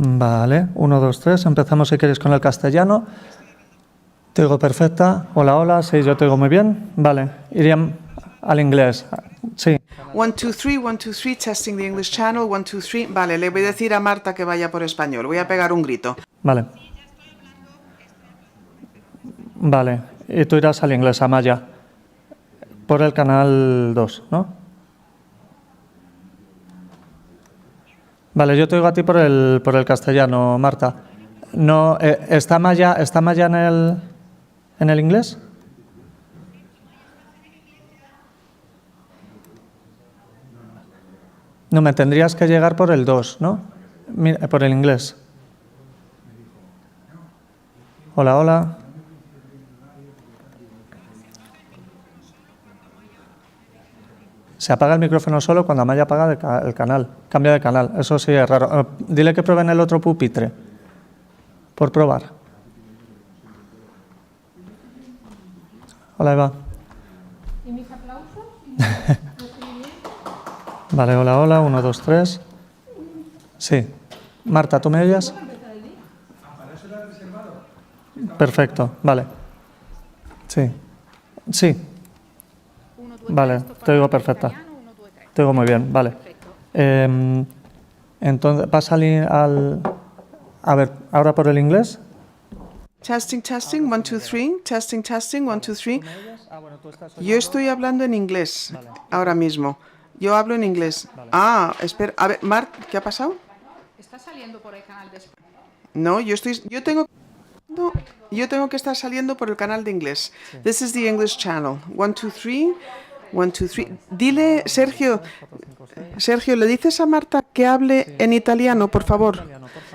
Vale, 1, 2, 3. Empezamos si queréis con el castellano. Te oigo perfecta. Hola, hola. Sí, yo te oigo muy bien. Vale, irían al inglés. Sí. 1, 2, 3, 1, 2, 3, testing the English channel, 1, 2, 3. Vale, le voy a decir a Marta que vaya por español. Voy a pegar un grito. Vale. Vale, y tú irás al inglés, a Maya, por el canal 2, ¿no? Vale, yo te oigo a ti por el castellano, Marta. No, ¿está Maya en el inglés? No, me tendrías que llegar por el 2, ¿no? Por el inglés. Hola, hola. Se apaga el micrófono solo cuando Amaya apaga el canal. Cambia de canal. Eso sí es raro. Dile que prueben el otro pupitre. Por probar. Hola, Eva. ¿Y mis aplausos? Vale, hola, hola. 1, 2, 3. Sí. Marta, ¿tú me oyes? Perfecto, vale. Sí. Sí. Vale, te oigo perfecta. Te oigo muy bien, vale. Entonces, ¿pasa al... A ver, ahora por el inglés? Testing, testing, 1, 2, 3. Testing, testing, 1, 2, 3. Yo estoy hablando en inglés ahora mismo. Yo hablo en inglés. Ah, espera. A ver, Mart, ¿qué ha pasado? ¿Está saliendo por el canal de España? No, yo tengo que estar saliendo por el canal de inglés. This is the English channel. 1, 2, 3. 1, 2, 3. Dile, Sergio, ¿le dices a Marta que hable en italiano, por favor?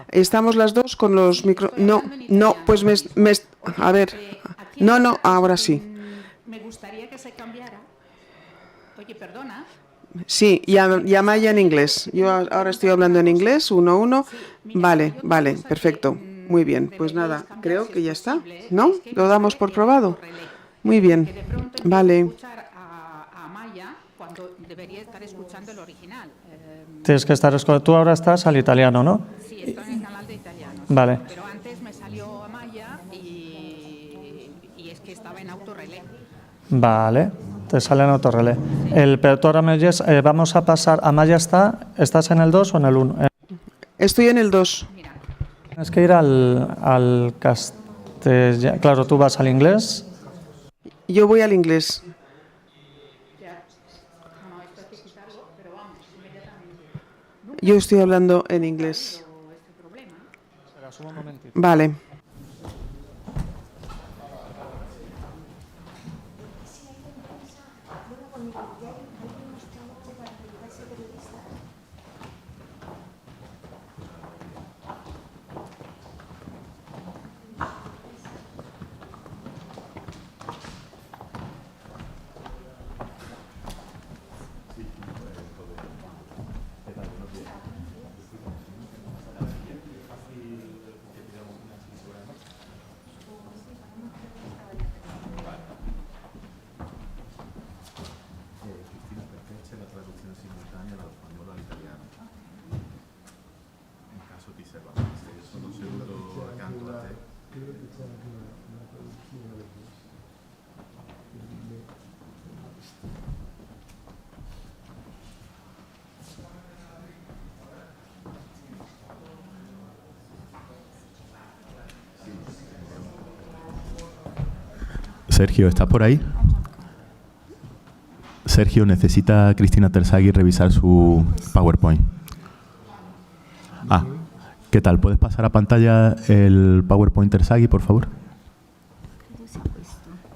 Estamos las dos con los micro... No, pues a ver. No, ahora sí. Me gustaría que se cambiara. Oye, perdona. Sí, ya Maya en inglés. Yo ahora estoy hablando en inglés, 1, 1. Vale, perfecto. Muy bien, pues nada, creo que ya está, ¿no? Lo damos por probado. Muy bien, vale. Escuchar a Amaya cuando debería estar escuchando el original. Tienes que estar... Tú ahora estás al italiano, ¿no? Sí, estoy en el canal de italiano. Vale. Pero antes me salió Amaya y es que estaba en autorrelé. Vale, te sale en autorrelé. Pero tú ahora me oyes, vamos a pasar... Amaya ¿estás en el 2 o en el 1? Estoy en el 2. Tienes que ir al castellano. Claro, tú vas al inglés. Yo voy al inglés. Yo estoy hablando en inglés. Vale. Sergio, ¿estás por ahí? Sergio, necesita Cristina Terzaghi revisar su PowerPoint. Ah, ¿qué tal? ¿Puedes pasar a pantalla el PowerPoint Terzaghi, por favor?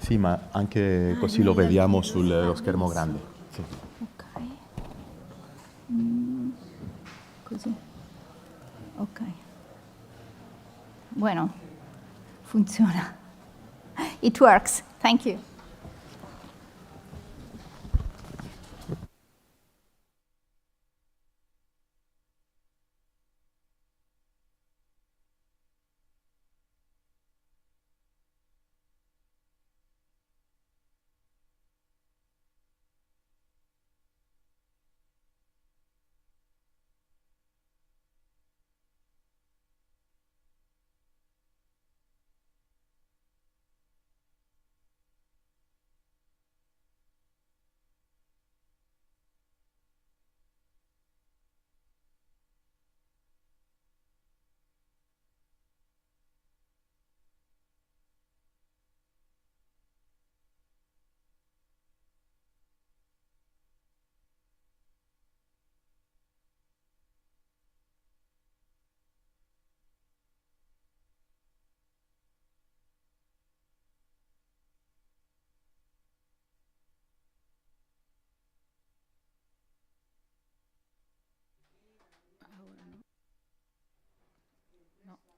Sì, ma anche così lo vediamo sullo schermo grande. Sì. Ok. Così. Ok. Bueno, funziona. It works. Thank you.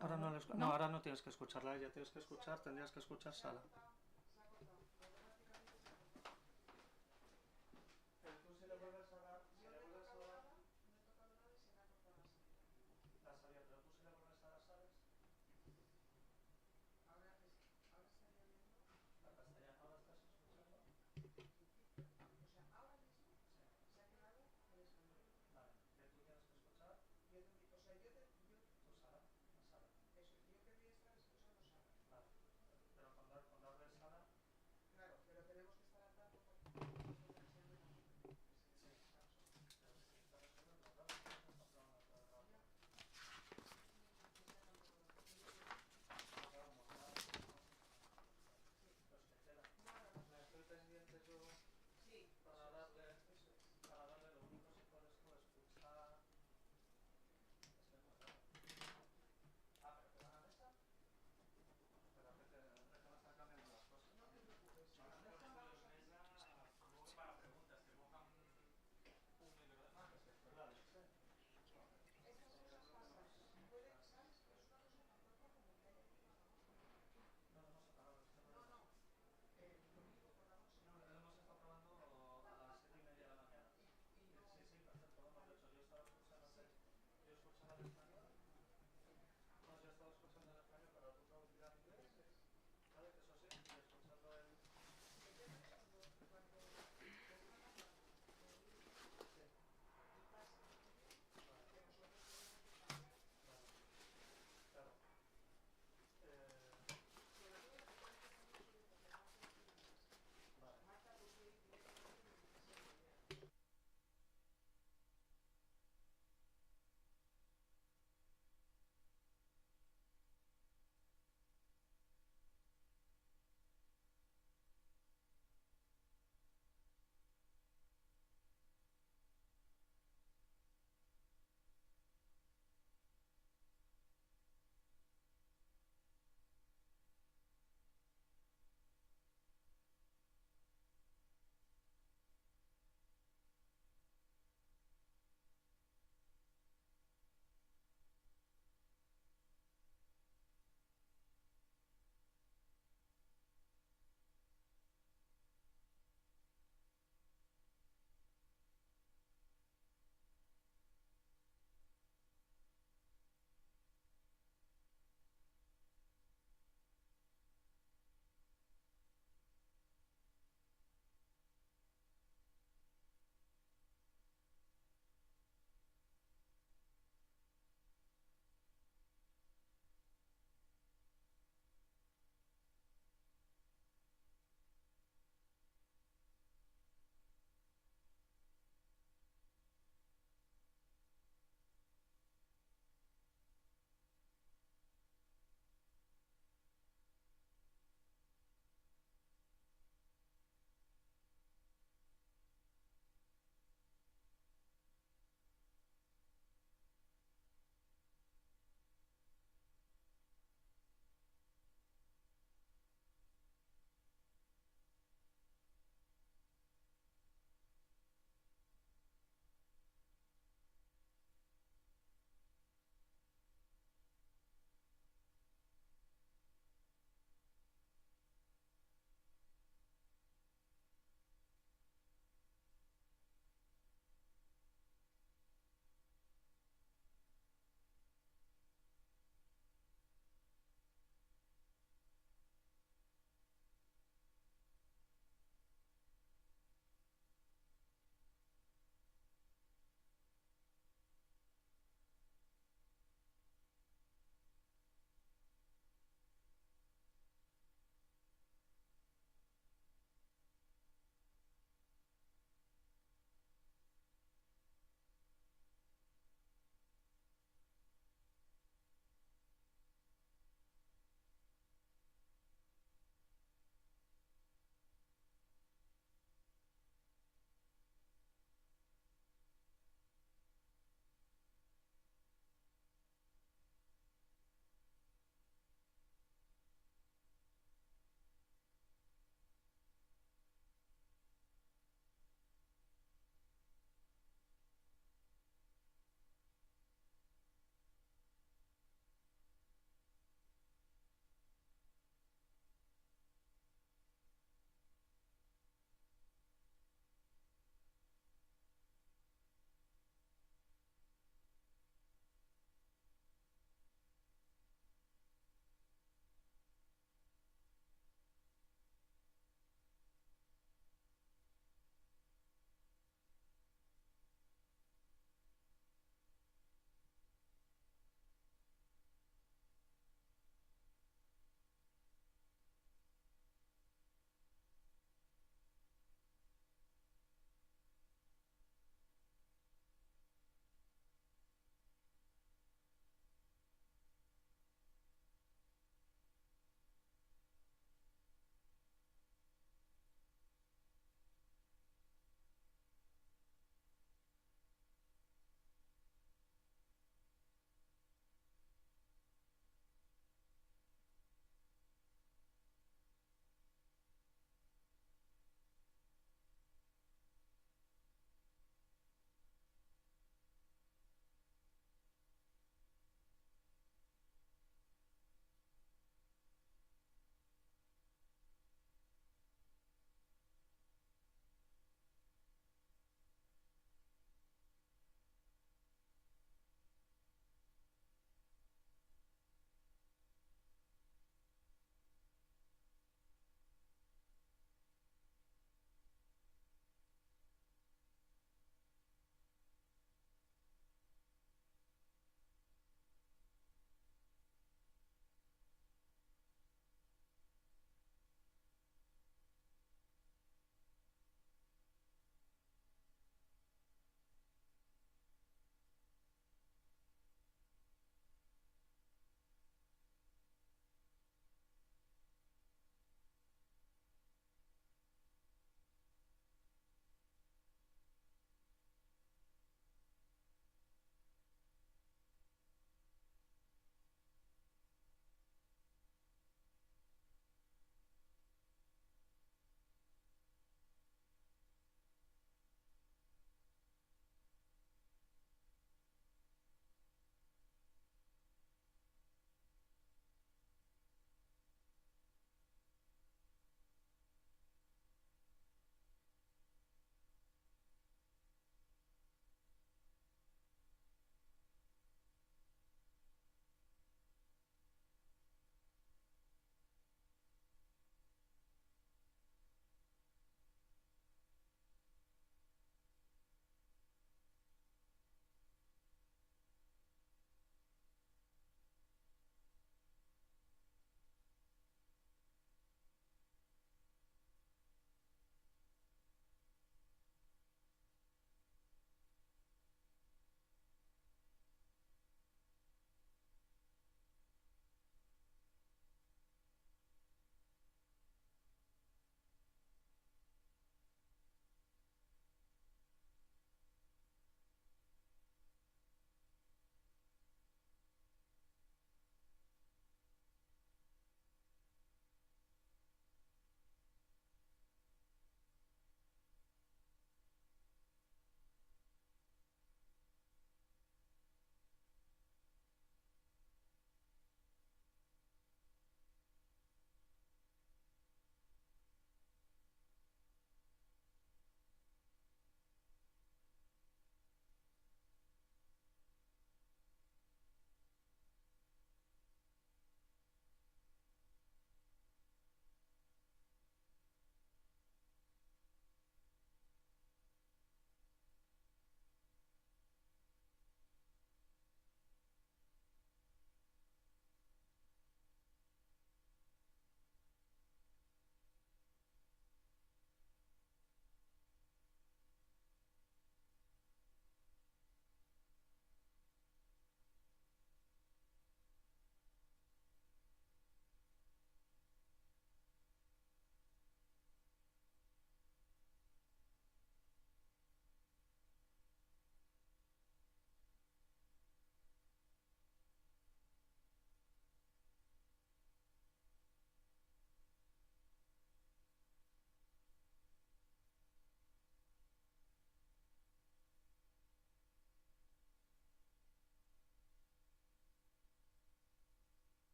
Ahora no, no, ahora no tienes que escucharla, ya tienes que escuchar, tendrías que escuchar Sala. Tú si le vuelves a dar, la sabía, pero tú si le vuelves a dar, ¿sabes? Ahora estaría viendo. La castellana, ahora estás escuchando. O sea, ahora mismo se ha quedado en español. Vale, que tú tienes que escuchar. O sea, tu Sala, la Sala. Eso, yo querría estar escuchando Sala. Vale, pero cuando hables Sala.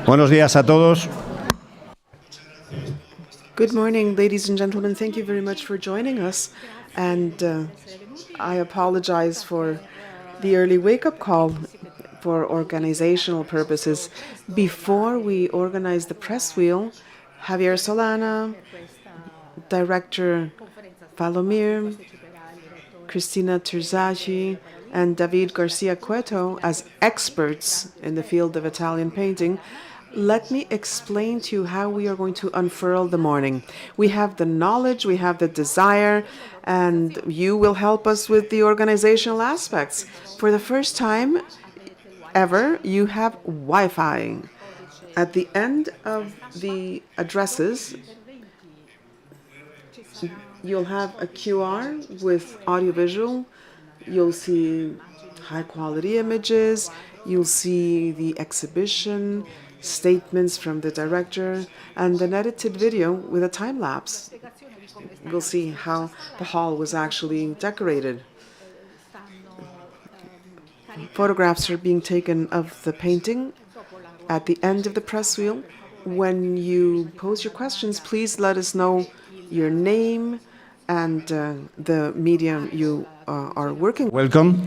Buenos días a todos. Good morning, ladies and gentlemen. Thank you very much for joining us. And I apologize for the early wake-up call for organizational purposes. Before we organized the press wheel, Javier Solana, Director Palomir, Cristina Terzaghi, and David Garcia Cueto as experts in the field of Italian painting, let me explain to you how we are going to unfurl the morning. We have the knowledge, we have the desire, and you will help us with the organizational aspects. For the first time ever, you have Wi-Fi. At the end of the addresses, you'll have a QR with audiovisual. You'll see high-quality images. You'll see the exhibition, statements from the director, and an edited video with a time-lapse. You'll see how the hall was actually decorated. Photographs are being taken of the painting at the end of the press wheel. When you pose your questions, please let us know your name and the medium you are working with. Welcome.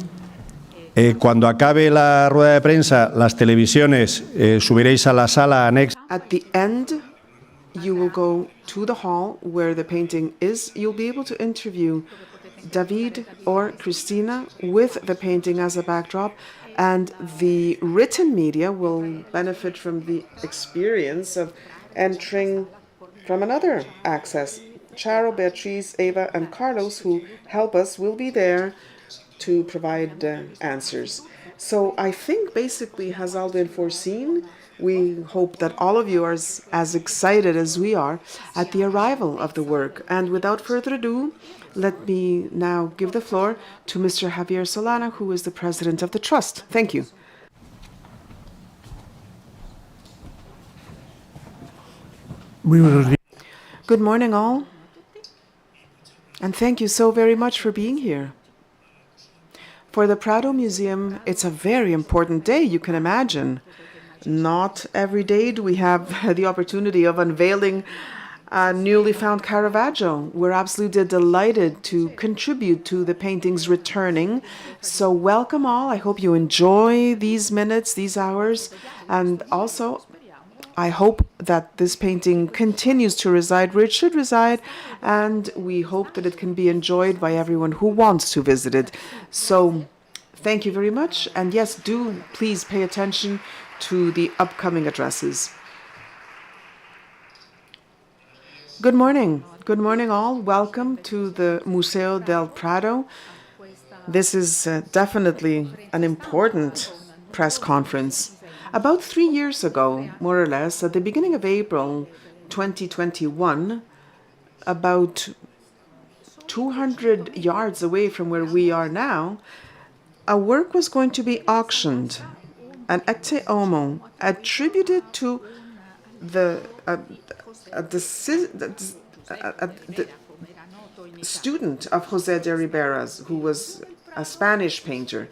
Cuando acabe la rueda de prensa, las televisiones subiréis a la sala anexa. At the end, you will go to the hall where the painting is. You'll be able to interview David or Cristina with the painting as a backdrop, and the written media will benefit from the experience of entering from another access. Charo, Beatriz, Eva, and Carlos, who help us, will be there to provide answers. So I think basically has all been foreseen. We hope that all of you are as excited as we are at the arrival of the work. And without further ado, let me now give the floor to Mr. Javier Solana, who is the president of the Trust. Thank you. Good morning, all. And thank you so very much for being here. For the Prado Museum, it's a very important day, you can imagine. Not every day do we have the opportunity of unveiling a newly found Caravaggio. We're absolutely delighted to contribute to the painting's returning. So welcome all. I hope you enjoy these minutes, these hours, and also I hope that this painting continues to reside where it should reside, and we hope that it can be enjoyed by everyone who wants to visit it. So thank you very much, and yes, do please pay attention to the upcoming addresses. Good morning. Good morning all. Welcome to the Museo del Prado. This is definitely an important press conference. About 3 years ago, more or less, at the beginning of April 2021, about 200 yards away from where we are now, a work was going to be auctioned, an Ecce Homo, attributed to the student of José de Ribera's, who was a Spanish painter.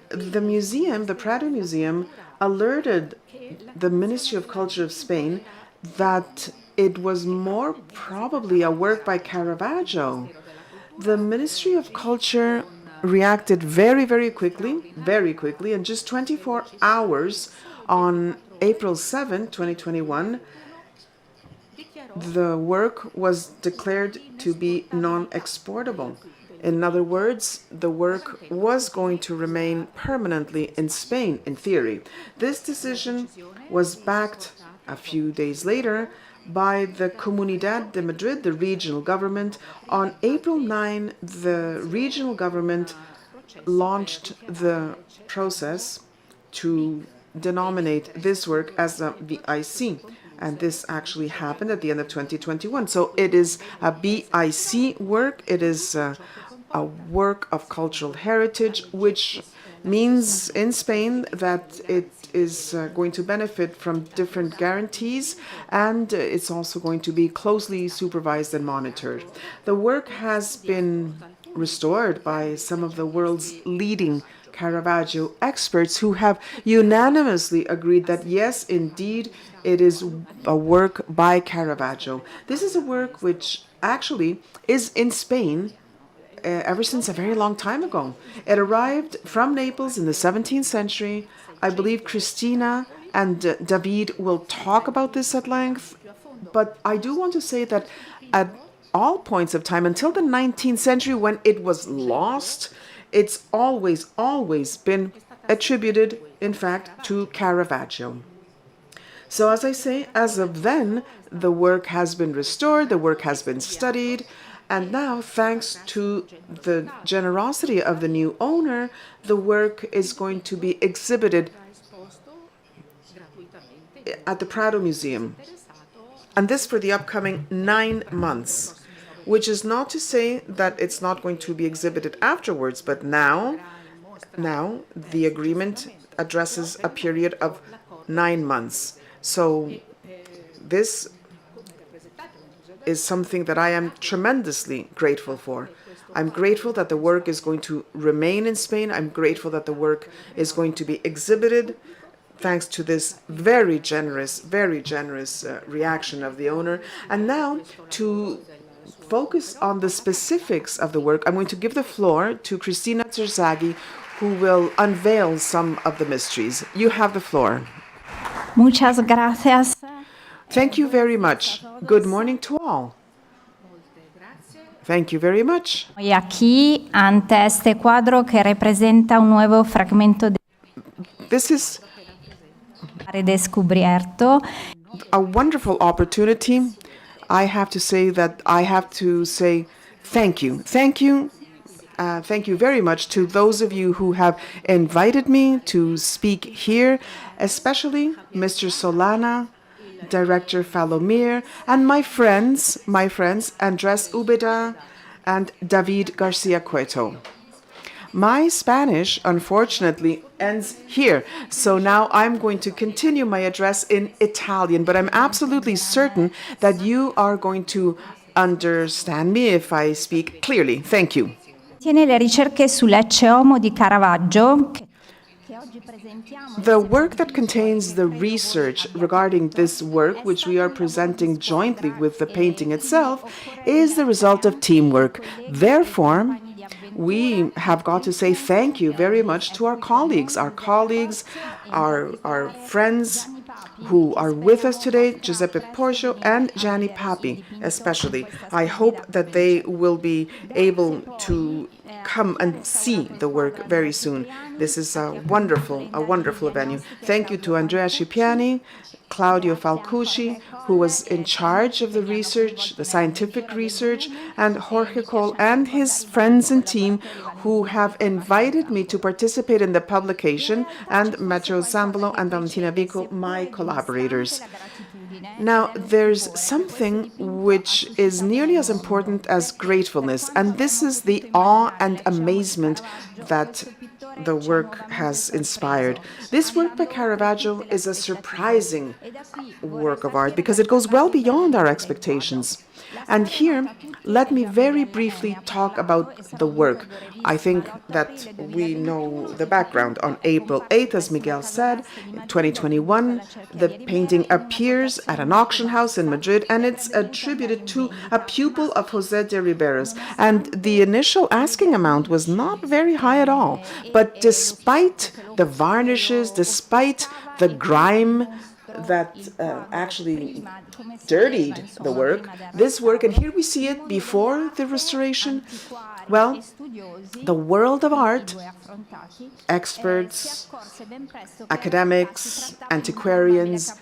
The museum, the Prado Museum, alerted the Ministry of Culture of Spain that it was more probably a work by Caravaggio. The Ministry of Culture reacted very quickly, in just 24 hours on April 7, 2021, the work was declared to be non-exportable. In other words, the work was going to remain permanently in Spain, in theory. This decision was backed a few days later by the Comunidad de Madrid, the regional government. On April 9, the regional government launched the process to denominate this work as a BIC. And this actually happened at the end of 2021. So it is a BIC work. It is a work of cultural heritage, which means in Spain that it is going to benefit from different guarantees, and it's also going to be closely supervised and monitored. The work has been restored by some of the world's leading Caravaggio experts who have unanimously agreed that yes, indeed, it is a work by Caravaggio. This is a work which actually is in Spain ever since a very long time ago. It arrived from Naples in the 17th century. I believe Christina and David will talk about this at length. But I do want to say that at all points of time, until the 19th century when it was lost, it's always been attributed, in fact, to Caravaggio. So as I say, as of then, the work has been restored, the work has been studied, and now, thanks to the generosity of the new owner, the work is going to be exhibited at the Prado Museum. And this for the upcoming 9 months, which is not to say that it's not going to be exhibited afterwards, but now the agreement addresses a period of 9 months. So this is something that I am tremendously grateful for. I'm grateful that the work is going to remain in Spain. I'm grateful that the work is going to be exhibited thanks to this very generous reaction of the owner. And now, to focus on the specifics of the work, I'm going to give the floor to Cristina Terzaghi, who will unveil some of the mysteries. You have the floor. Muchas gracias. Thank you very much. Good morning to all. Thank you very much. Hoy aquí ante este cuadro que representa un nuevo fragmento de This is redescubierto. a wonderful opportunity. I have to say thank you. Thank you very much to those of you who have invited me to speak here, especially Mr. Solana, Director Falomir, and my friends, Andres Ubeda and David Garcia Cueto. My Spanish, unfortunately, ends here, so now I'm going to continue my address in Italian, but I'm absolutely certain that you are going to understand me if I speak clearly. Thank you. Tiene le ricerche sull'Ecce Homo di Caravaggio. The work that contains the research regarding this work, which we are presenting jointly with the painting itself, is the result of teamwork. Therefore, we have got to say thank you very much to our colleagues, our friends who are with us today, Giuseppe Porcio and Gianni Papi especially. I hope that they will be able to come and see the work very soon. This is a wonderful venue. Thank you to Andrea Scipiani, Claudio Falcucci, who was in charge of the research, the scientific research, and Jorge Cole and his friends and team who have invited me to participate in the publication, and Matteo Zambolo and Valentina Vico, my collaborators. Now, there's something which is nearly as important as gratefulness, and this is the awe and amazement that the work has inspired. This work by Caravaggio is a surprising work of art because it goes well beyond our expectations. And here, let me very briefly talk about the work. I think that we know the background. On April 8th, as Miguel said, in 2021, the painting appears at an auction house in Madrid, and it's attributed to a pupil of José de Ribera's. And the initial asking amount was not very high at all. But despite the varnishes, despite the grime that actually dirtied the work, this work, and here we see it before the restoration, well, the world of art, experts, academics, antiquarians,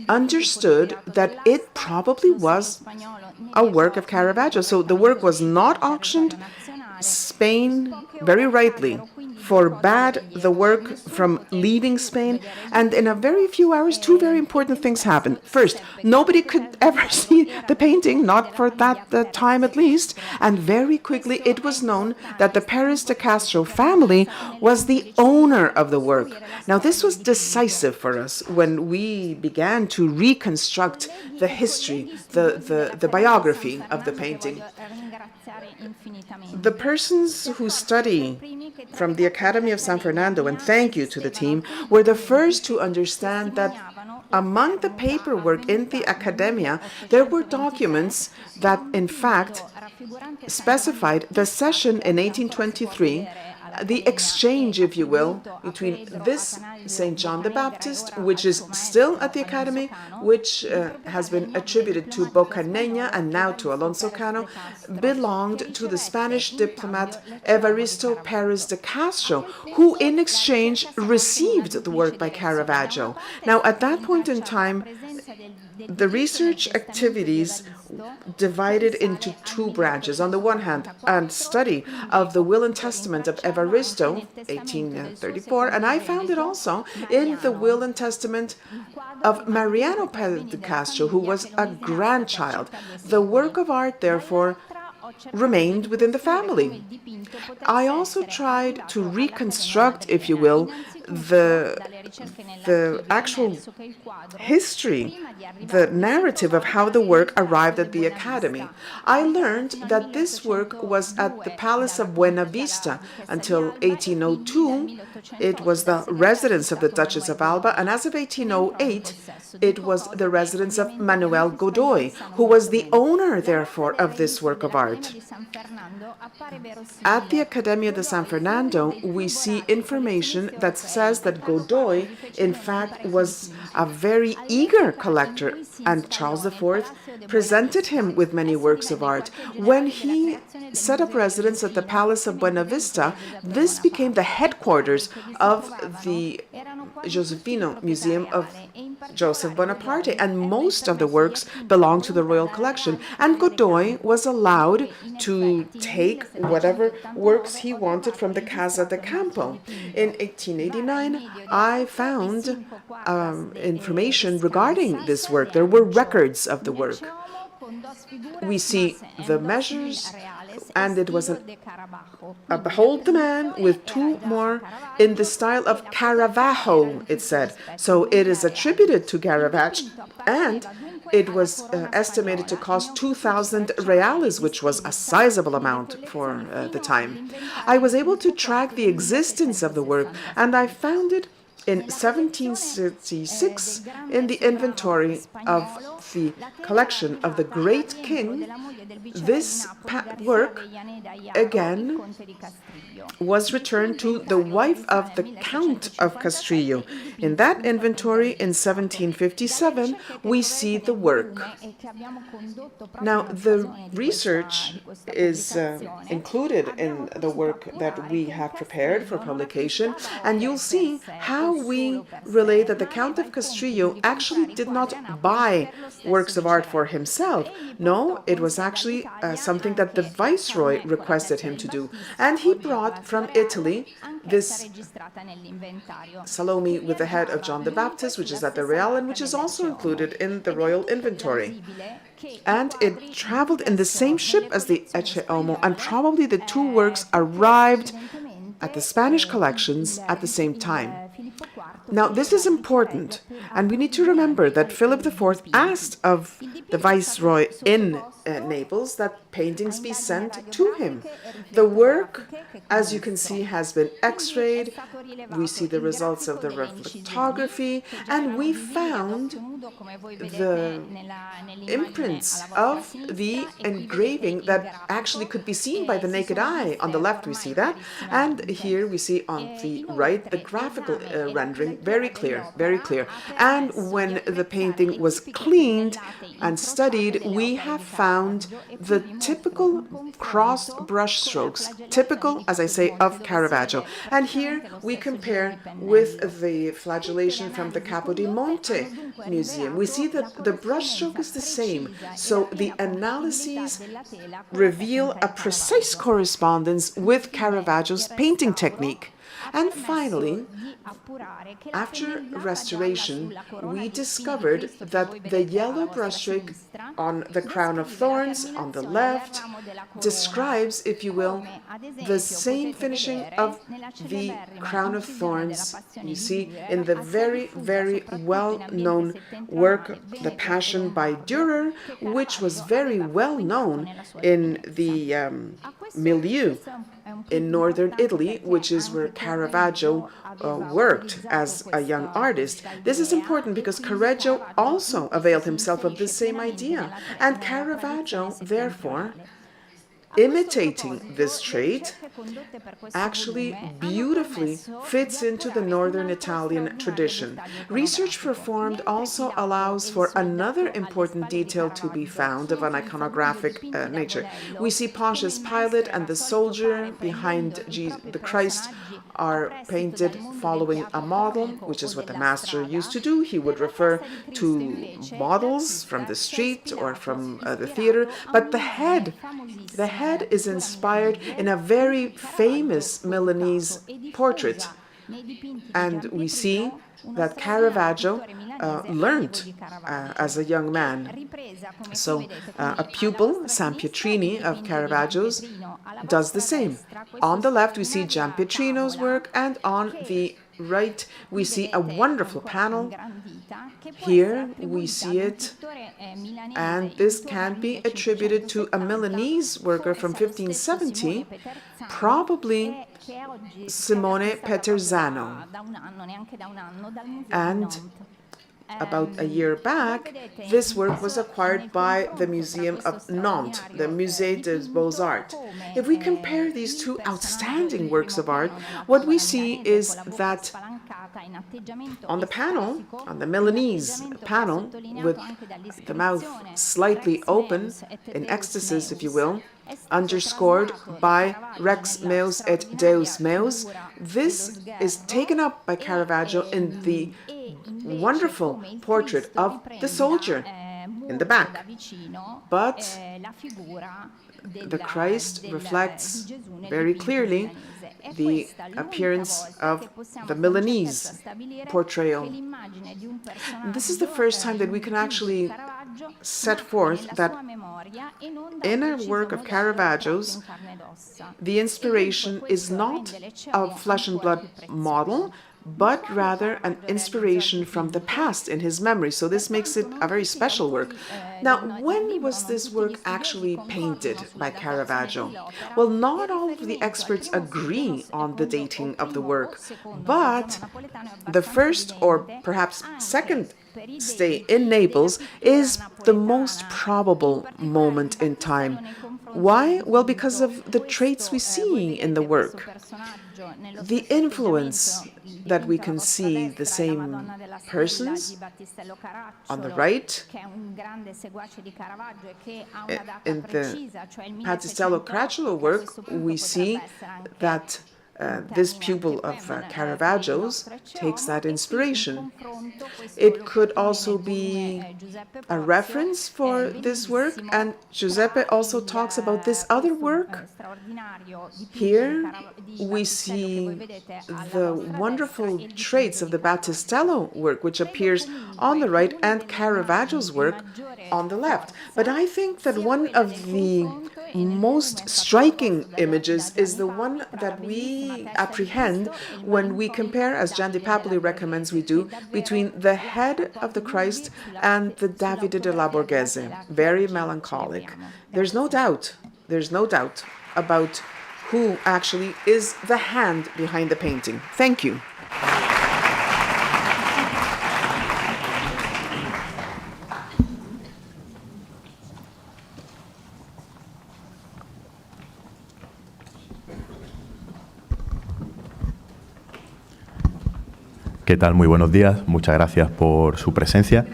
understood that it probably was a work of Caravaggio. So the work was not auctioned. Spain, very rightly, forbade the work from leaving Spain, and in a very few hours, two very important things happened. First, nobody could ever see the painting, not for that time at least, and very quickly it was known that the Paris de Castro family was the owner of the work. Now, this was decisive for us when we began to reconstruct the history, the biography of the painting. The persons who study from the Academy of San Fernando, and thank you to the team, were the first to understand that among the paperwork in the Academia, there were documents that, in fact, specified the session in 1823, the exchange, if you will, between this St. John the Baptist, which is still at the Academy, which has been attributed to Boccaneña and now to Alonso Cano, belonged to the Spanish diplomat Evaristo Pérez de Castro, who in exchange received the work by Caravaggio. Now, at that point in time, the research activities divided into two branches. On the one hand, a study of the Will and Testament of Evaristo, 1834, and I found it also in the Will and Testament of Mariano Pérez de Castro, who was a grandchild. The work of art, therefore, remained within the family. I also tried to reconstruct, if you will, the actual history, the narrative of how the work arrived at the Academy. I learned that this work was at the Palace of Buena Vista until 1802. It was the residence of the Duchess of Alba, and as of 1808, it was the residence of Manuel Godoy, who was the owner, therefore, of this work of art. At the Academia de San Fernando, we see information that says that Godoy, in fact, was a very eager collector, and Charles IV presented him with many works of art. When he set up residence at the Palace of Buena Vista, this became the headquarters of the Josefino Museum of Joseph Bonaparte, and most of the works belonged to the royal collection. And Godoy was allowed to take whatever works he wanted from the Casa de Campo. In 1889, I found information regarding this work. There were records of the work. We see the measures, and it was a behold the man with two more in the style of Caravaggio, it said. So it is attributed to Caravaggio, and it was estimated to cost 2,000 reales, which was a sizable amount for the time. I was able to track the existence of the work, and I found it in 1766 in the inventory of the collection of the great king. This work, again, was returned to the wife of the Count of Castrillo. In that inventory in 1757, we see the work. Now, the research is included in the work that we have prepared for publication, and you'll see how we relate that the Count of Castrillo actually did not buy works of art for himself. No, it was actually something that the Viceroy requested him to do. And he brought from Italy this Salome with the head of John the Baptist, which is at the Real, and which is also included in the royal inventory. And it traveled in the same ship as the Ecce Homo, and probably the two works arrived at the Spanish collections at the same time. Now, this is important, and we need to remember that Philip IV asked of the Viceroy in Naples that paintings be sent to him. The work, as you can see, has been x-rayed. We see the results of the reflectography, and we found the imprints of the engraving that actually could be seen by the naked eye. On the left, we see that, and here we see on the right the graphical rendering, very clear, very clear. And when the painting was cleaned and studied, we have found the typical crossed brush strokes, typical, as I say, of Caravaggio. And here we compare with the flagellation from the Capo di Monte Museum. We see that the brush stroke is the same. So the analyses reveal a precise correspondence with Caravaggio's painting technique. And finally, after restoration, we discovered that the yellow brushstroke on the crown of thorns on the left describes, if you will, the same finishing of the crown of thorns you see in the very, very well-known work, The Passion by Dürer, which was very well known in the milieu in northern Italy, which is where Caravaggio worked as a young artist. This is important because Correggio also availed himself of this same idea, and Caravaggio, therefore, imitating this trait, actually beautifully fits into the northern Italian tradition. Research performed also allows for another important detail to be found of an iconographic nature. We see Pontius Pilate and the soldier behind the Christ are painted following a model, which is what the master used to do. He would refer to models from the street or from the theater, but the head is inspired in a very famous Milanese portrait. And we see that Caravaggio learned as a young man. So a pupil, San Pietrini of Caravaggio's, does the same. On the left, we see Giampietrino's work, and on the right, we see a wonderful panel. Here we see it, and this can be attributed to a Milanese worker from 1570, probably Simone Peterzano. And about a year back, this work was acquired by the Museum of Nantes, the Musée des Beaux-Arts. If we compare these two outstanding works of art, what we see is that on the panel, on the Milanese panel, with the mouth slightly open, in ecstasis, if you will, underscored by Rex meus et Deus meus, this is taken up by Caravaggio in the wonderful portrait of the soldier in the back. But the Christ reflects very clearly the appearance of the Milanese portrayal. And this is the first time that we can actually set forth that in a work of Caravaggio's, the inspiration is not a flesh and blood model, but rather an inspiration from the past in his memory. So this makes it a very special work. Now, when was this work actually painted by Caravaggio? Well, not all of the experts agree on the dating of the work, but the first or perhaps second stay in Naples is the most probable moment in time. Why? Well, because of the traits we see in the work. The influence that we can see the same persons on the right in the Battistello-Caravaggio work, we see that this pupil of Caravaggio's takes that inspiration. It could also be a reference for this work, and Giuseppe also talks about this other work. Here we see the wonderful traits of the Battistello work, which appears on the right, and Caravaggio's work on the left. But I think that one of the most striking images is the one that we apprehend when we compare, as Gian di Papoli recommends we do, between the head of the Christ and the Davide della Borghese. Very melancholic. There's no doubt about who actually is the hand behind the painting. Thank you. ¿Qué tal? Muy buenos días. Muchas gracias por su presencia.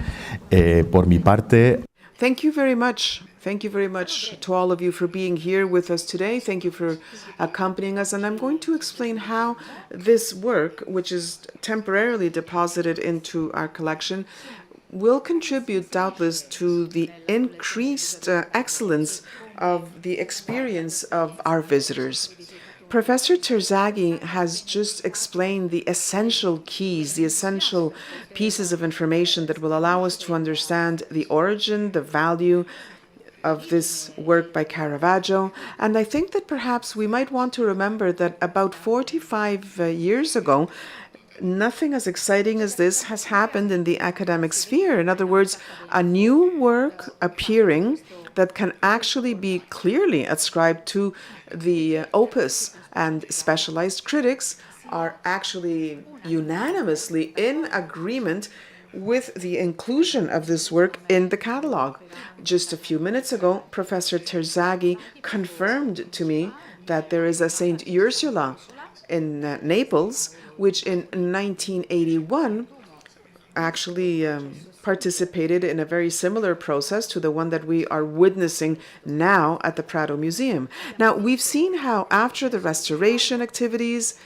Por mi parte... Thank you very much. Thank you very much to all of you for being here with us today. Thank you for accompanying us. And I'm going to explain how this work, which is temporarily deposited into our collection, will contribute doubtless to the increased excellence of the experience of our visitors. Professor Terzaghi has just explained the essential keys, the essential pieces of information that will allow us to understand the origin, the value of this work by Caravaggio. And I think that perhaps we might want to remember that about 45 years ago, nothing as exciting as this has happened in the academic sphere. In other words, a new work appearing that can actually be clearly ascribed to the opus, and specialized critics are actually unanimously in agreement with the inclusion of this work in the catalog. Just a few minutes ago, Professor Terzaghi confirmed to me that there is a Saint Ursula in Naples, which in 1981 actually participated in a very similar process to the one that we are witnessing now at the Prado Museum. Now, we've seen how after the restoration activities,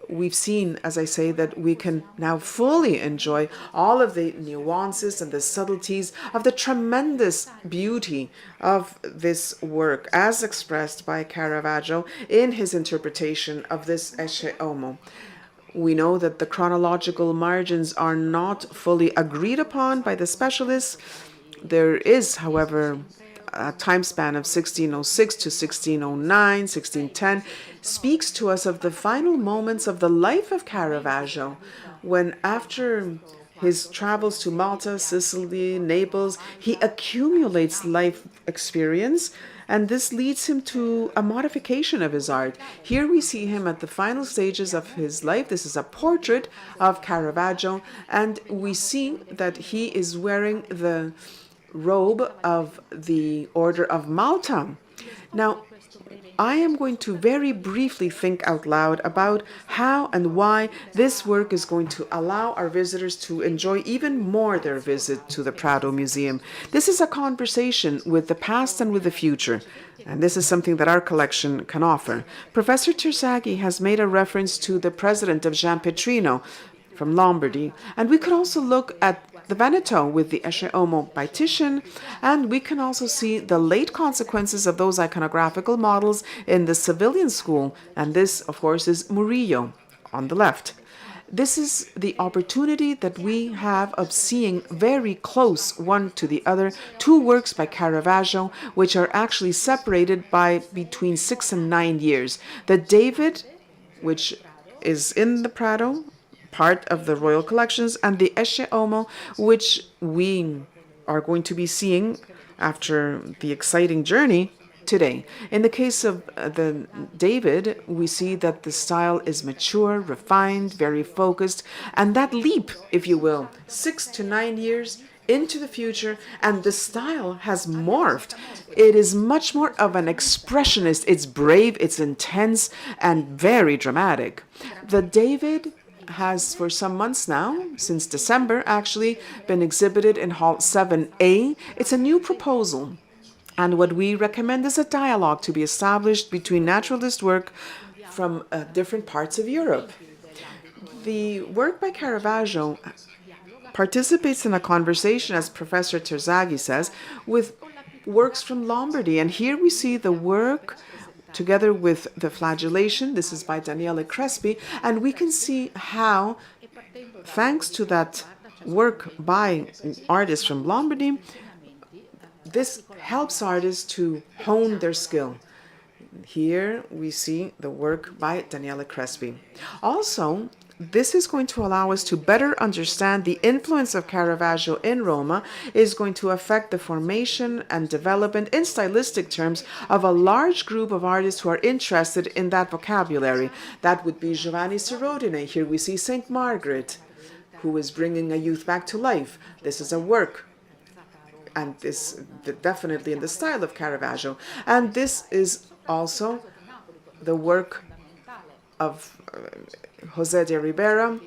we've seen, as I say, that we can now fully enjoy all of the nuances and the subtleties of the tremendous beauty of this work as expressed by Caravaggio in his interpretation of this Ecce Homo. We know that the chronological margins are not fully agreed upon by the specialists. There is, however, a time span of 1606 to 1609, 1610, speaks to us of the final moments of the life of Caravaggio, when after his travels to Malta, Sicily, Naples, he accumulates life experience, and this leads him to a modification of his art. Here we see him at the final stages of his life. This is a portrait of Caravaggio, and we see that he is wearing the robe of the Order of Malta. Now, I am going to very briefly think out loud about how and why this work is going to allow our visitors to enjoy even more their visit to the Prado Museum. This is a conversation with the past and with the future, and this is something that our collection can offer. Professor Terzaghi has made a reference to the president of Gian Pietrino from Lombardy, and we could also look at the Veneto with the Ecce Homo by Titian, and we can also see the late consequences of those iconographical models in the civilian school, and this, of course, is Murillo on the left. This is the opportunity that we have of seeing very close one to the other two works by Caravaggio, which are actually separated by between 6 and 9 years. The David, which is in the Prado, part of the royal collections, and the Ecce Homo, which we are going to be seeing after the exciting journey today. In the case of the David, we see that the style is mature, refined, very focused, and that leap, if you will, 6 to 9 years into the future, and the style has morphed. It is much more of an expressionist. It's brave, it's intense, and very dramatic. The David has for some months now, since December actually, been exhibited in Hall 7A. It's a new proposal, and what we recommend is a dialogue to be established between naturalist work from different parts of Europe. The work by Caravaggio participates in a conversation, as Professor Terzaghi says, with works from Lombardy, and here we see the work together with the flagellation. This is by Daniele Crespi, and we can see how, thanks to that work by artists from Lombardy, this helps artists to hone their skill. Here we see the work by Daniele Crespi. Also, this is going to allow us to better understand the influence of Caravaggio in Roma is going to affect the formation and development in stylistic terms of a large group of artists who are interested in that vocabulary. That would be Giovanni Serodine. Here we see St. Margaret, who is bringing a youth back to life. This is a work, and this definitely in the style of Caravaggio. And this is also the work of José de Ribera,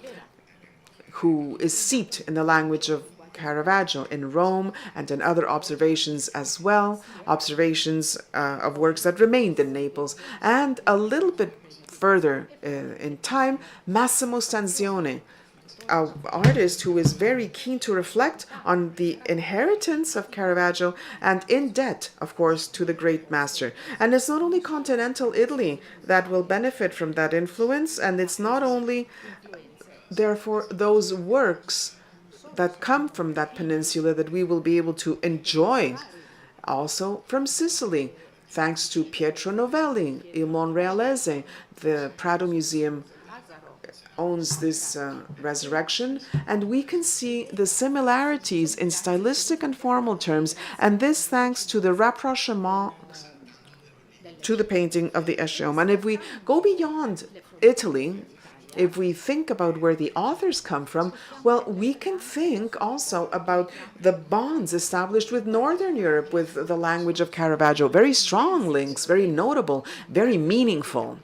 who is steeped in the language of Caravaggio in Rome and in other observations as well, observations of works that remained in Naples. And a little bit further in time, Massimo Stanzione, an artist who is very keen to reflect on the inheritance of Caravaggio and in debt, of course, to the great master. And it's not only continental Italy that will benefit from that influence, and it's not only, therefore, those works that come from that peninsula that we will be able to enjoy, also from Sicily, thanks to Pietro Novelli, Il Monrealese. The Prado Museum owns this resurrection, and we can see the similarities in stylistic and formal terms, and this thanks to the rapprochement to the painting of the Ecce Homo. And if we go beyond Italy, if we think about where the authors come from, well, we can think also about the bonds established with Northern Europe, with the language of Caravaggio. Very strong links, very notable, very meaningful.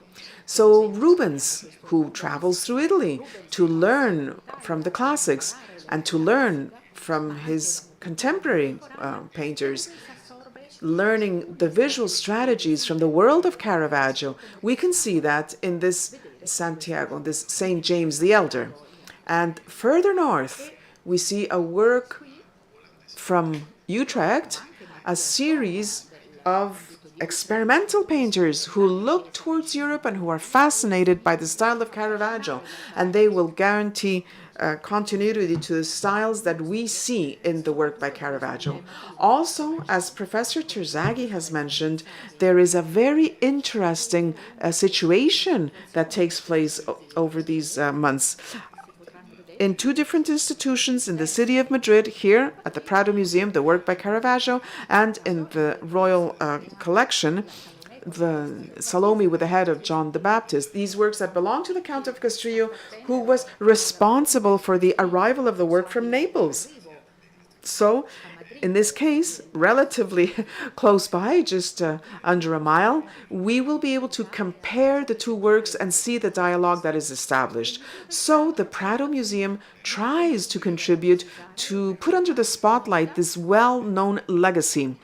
So Rubens, who travels through Italy to learn from the classics and to learn from his contemporary painters, learning the visual strategies from the world of Caravaggio, we can see that in this Santiago, this St. James the Elder. And further north, we see a work from Utrecht, a series of experimental painters who look towards Europe and who are fascinated by the style of Caravaggio, and they will guarantee continuity to the styles that we see in the work by Caravaggio. Also, as Professor Terzaghi has mentioned, there is a very interesting situation that takes place over these months. In two different institutions in the city of Madrid, here at the Prado Museum, the work by Caravaggio, and in the Royal Collection, the Salome with the head of John the Baptist, these works that belong to the Count of Castrillo, who was responsible for the arrival of the work from Naples. So, in this case, relatively close by, just under a mile, we will be able to compare the two works and see the dialogue that is established. So the Prado Museum tries to contribute to put under the spotlight this well-known legacy,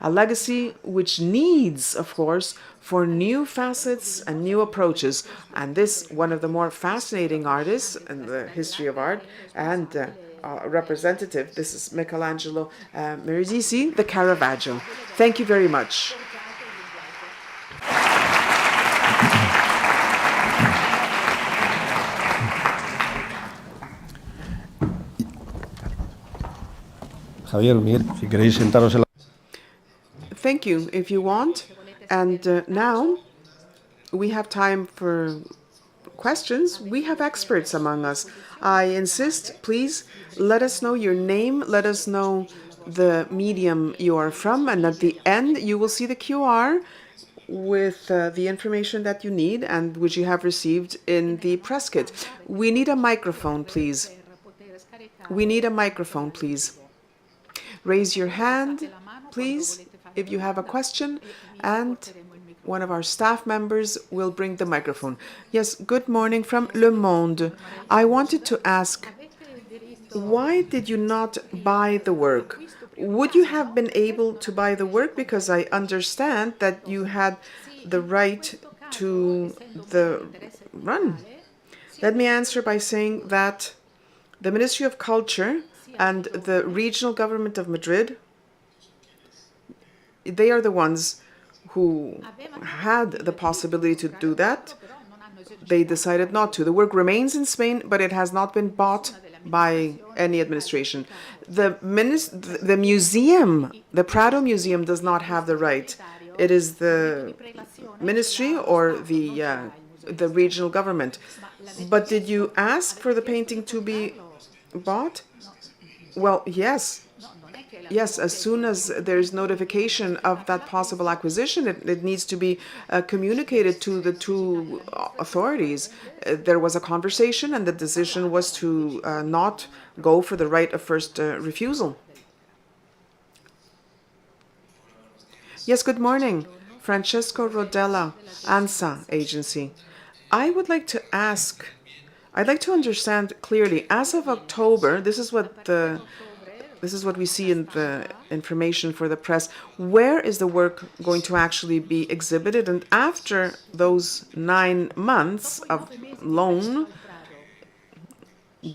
a legacy which needs, of course, for new facets and new approaches. And this, one of the more fascinating artists in the history of art, and representative. This is Michelangelo Merisici, the Caravaggio. Thank you very much. Javier, Miguel, si queréis sentaros en la... Thank you, if you want. And now we have time for questions. We have experts among us. I insist, please, let us know your name, let us know the medium you are from, and at the end you will see the QR with the information that you need and which you have received in the press kit. We need a microphone, please. We need a microphone, please. Raise your hand, please, if you have a question, and one of our staff members will bring the microphone. Yes, good morning from Le Monde. I wanted to ask, why did you not buy the work? Would you have been able to buy the work? Because I understand that you had the right to the run. Let me answer by saying that the Ministry of Culture and the regional government of Madrid, they are the ones who had the possibility to do that. They decided not to. The work remains in Spain, but it has not been bought by any administration. The museum, the Prado Museum, does not have the right. It is the ministry or the regional government. But did you ask for the painting to be bought? Well, yes. Yes, as soon as there's notification of that possible acquisition, it needs to be communicated to the two authorities. There was a conversation, and the decision was to not go for the right of first refusal. Yes, good morning. Francesco Rodella, ANSA agency. I would like to ask, I'd like to understand clearly, as of October, this is what we see in the information for the press. Where is the work going to actually be exhibited? And after those 9 months of loan,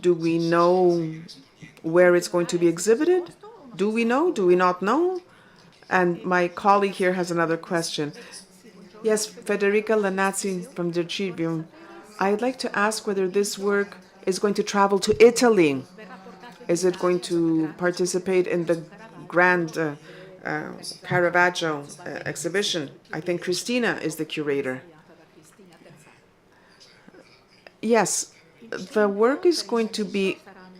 do we know where it's going to be exhibited? Do we know? Do we not know? And my colleague here has another question. Yes, Federica Lanazzi from the Tribune. I'd like to ask whether this work is going to travel to Italy. Is it going to participate in the grand Caravaggio exhibition? I think Cristina is the curator. Yes, the work is going to be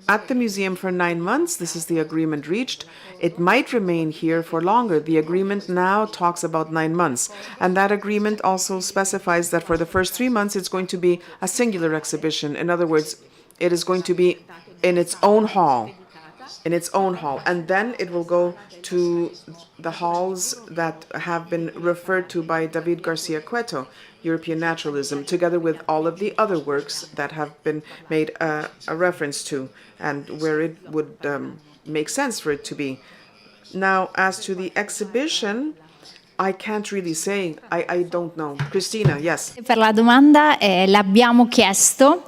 at the museum for 9 months. This is the agreement reached. It might remain here for longer. The agreement now talks about 9 months. And that agreement also specifies that for the first 3 months, it's going to be a singular exhibition. In other words, it is going to be in its own hall. And then it will go to the halls that have been referred to by David Garcia Cueto, European Naturalism, together with all of the other works that have been made a reference to, and where it would make sense for it to be. Now, as to the exhibition, I can't really say. I don't know. Christina, yes. Per la domanda, l'abbiamo chiesto.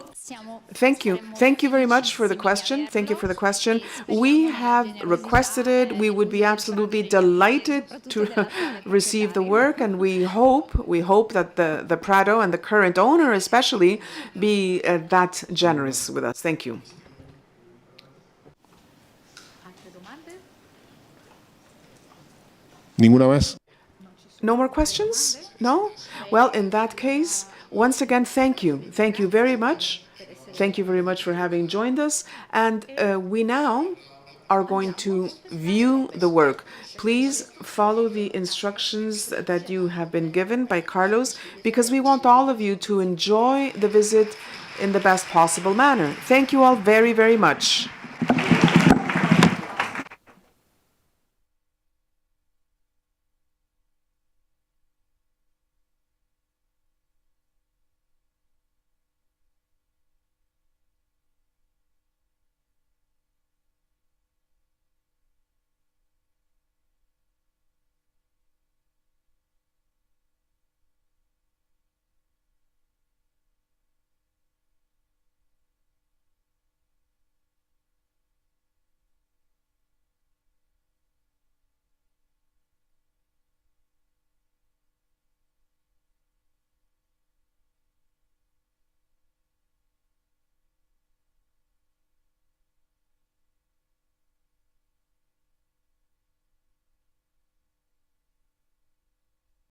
Thank you. Thank you very much for the question. Thank you for the question. We have requested it. We would be absolutely delighted to receive the work, and we hope that the Prado and the current owner especially be that generous with us. Thank you. ¿Ninguna más? No more questions? No? Well, in that case, once again, thank you. Thank you very much. Thank you very much for having joined us. And we now are going to view the work. Please follow the instructions that you have been given by Carlos, because we want all of you to enjoy the visit in the best possible manner. Thank you all very, very much.